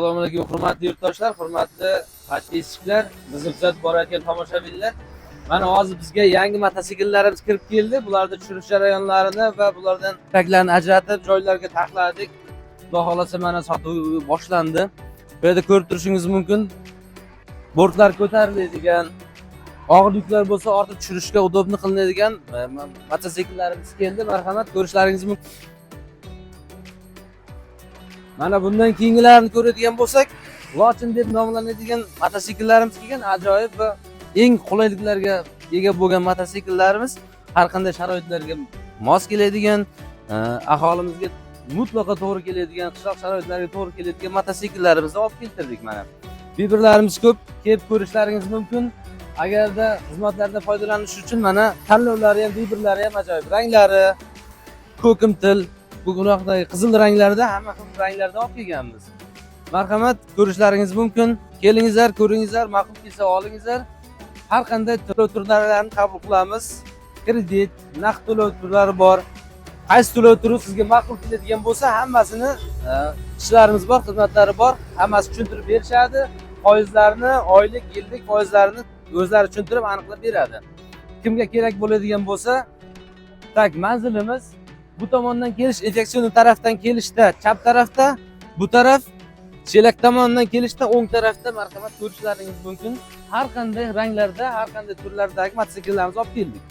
Assalomu alaykum hurmatli yurtdoshlar, hurmatli podpisчиклар, bizni kuzatib borayotgan tomoshabinlar. Mana hozir bizga yangi mototsikllarimiz kirib keldi. Bularni tushirish jarayonlarini va bulardan paklarni ajratib joylarga taxladik. Xudo xolasa mana sotuv boshlandi. Bu yerda ko'rib turishingiz mumkin. Bortlar ko'tariladigan, og'ir yuklar bo'lsa ortib tushirishga udobni qilinadigan mototsikllarimiz keldi. Marhamat, ko'rishlaringiz mumkin. Mana bundan keyingilarini ko'radigan bo'lsak, Lochin deb nomlanadigan mototsikllarimiz kelgan, ajoyib va eng qulayliklarga ega bo'lgan mototsikllarimiz, har qanday sharoitlarga mos keladigan, aholimizga mutlaqo to'g'ri keladigan, qishloq sharoitlariga to'g'ri keladigan mototsikllarimizni olib keltirdik mana. Biberlarimiz ko'p, kelib ko'rishlaringiz mumkin. Agarda xizmatlardan foydalanish uchun mana tanlovlari ham, biberlari ham ajoyib. Ranglari ko'kimtil, bu gunohdagi qizil ranglarda hamma xil ranglarda olib kelganmiz. Marhamat, ko'rishlaringiz mumkin. Kelingizlar, ko'ringizlar, ma'qul kelsa olingizlar. Har qanday to'lov turlarini qabul qilamiz. Kredit, naqd to'lov turlari bor. Qaysi to'lov turi sizga ma'qul keladigan bo'lsa, hammasini ishlarimiz bor, xizmatlari bor. Hammasi tushuntirib berishadi. Foizlarni, oylik, yillik foizlarini o'zlari tushuntirib aniqlab beradi. Kimga kerak bo'ladigan bo'lsa, tak manzilimiz bu tomondan kelish, infeksion tarafdan kelishda chap tarafda, bu taraf chelak tomonidan kelishda o'ng tarafda. Marhamat, ko'rishlaringiz mumkin. Har qanday ranglarda, har qanday turlardagi mototsikllarimizni olib keldik.